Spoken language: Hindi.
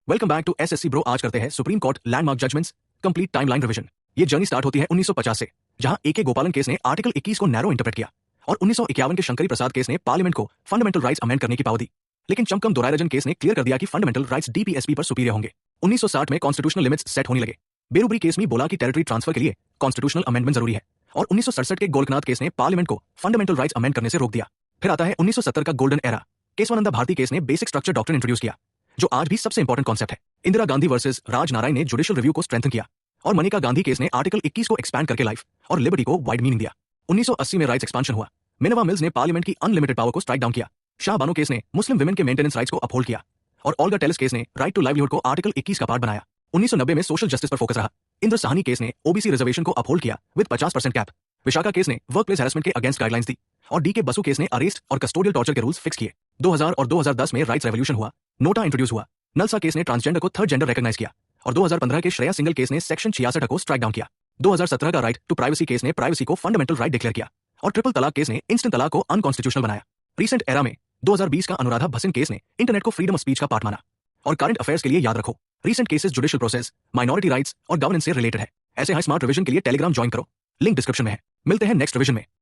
Welcome back to SSC bro. आज करते हैं Supreme Court landmark judgements complete timeline revision. ये जर्नी स्टार्ट होती है 1950 से, जहां एके गोपालन केस ने आर्टिकल 21 को नैरो इंटरप्रेट किया और 1951 के शंकरी प्रसाद केस ने पार्लियामेंट को फंडामेंटल राइट्स अमेंड करने की पावर दी। लेकिन चमकम दोरायरजन केस ने क्लियर कर दिया कि फंडामेंटल राइट्स डीपीएसपी पर सुपीरियर होंगे। 1960 में कॉन्स्टिट्यूशनल लिमिट्स सेट होने लगे। बेरुबरी केस में बोला कि टेरिटरी ट्रांसफर के लिए कॉन्स्टिट्यूशनल अमेंडमेंट जरूरी है और 1967 के गोरखनाथ केस ने पार्लियामेंट को फंडामेंटल राइट्स अमेंड करने से रोक दिया। फिर आता है 1970 का golden era. Kesavananda Bharati case ने बेसिक स्ट्रक्चर डॉक्ट्रिन इंट्रोड्यूस किया, जो आज भी सबसे इंपॉर्टेंट कॉन्सेप्ट है। इंदिरा गांधी वर्सेस राज नारायण ने जुडिशियल रिव्यू को स्ट्रेंथन किया और मनिका गांधी केस ने आर्टिकल 21 को एक्सपैंड करके लाइफ और लिबर्टी को वाइड मीनिंग दिया। 1980 में राइट्स एक्सपेंशन हुआ। मिनर्वा मिल्स ने पार्लियामेंट की अनलिमिटेड पावर को स्ट्राइक डाउन किया। शाह बानो केस ने मुस्लिम विमेन के मेंटेनेंस राइट्स को अपहोल्ड किया और ओल्गा टेलिस केस ने राइट टू लाइवलीहुड को आर्टिकल 21 का पार्ट बनाया। 1990 में सोशल जस्टिस पर फोकस रहा। इंद्र साहनी केस ने ओबीसी रिजर्वेशन को अपहोल्ड किया विद 50% कैप। विशाखा केस ने वर्कप्लेस हैरेसमेंट के अगेंस्ट गाइडलाइंस दी और डीके बसु केस ने अरेस्ट और कस्टोडियल टॉर्चर के रूल्स फिक्स किए। 2000 और 2010 में राइट्स रेवोल्यूशन हुआ। नोटा इंट्रोड्यूस हुआ। नलसा केस ने ट्रांसजेंडर को थर्ड जेंडर रिकॉग्नाइज किया और 2015 के श्रेया सिंगल केस ने सेक्शन 66 को स्ट्राइक डाउन किया। 2017 का राइट टू प्राइवेसी केस ने प्राइवेसी को फंडामेंटल राइट डिक्लेयर किया और ट्रिपल तलाक केस ने इंस्टेंट तलाक को अनकॉन्स्टिट्यूशनल बनाया। रिसेंट एरा में 2020 का अनुराधा भसिन केस ने इंटरनेट को फ्रीडम ऑफ स्पीच का पार्ट माना। और करंट अफेयर्स के लिए याद रखो, recent cases judicial process, minority rights और गवर्नेंस से रिलेटेड है। ऐसे हाई स्मार्ट रिवीजन के लिए टेलीग्राम ज्वाइन करो, लिंक डिस्क्रिप्शन में है। मिलते हैं नेक्स्ट रिवीजन में।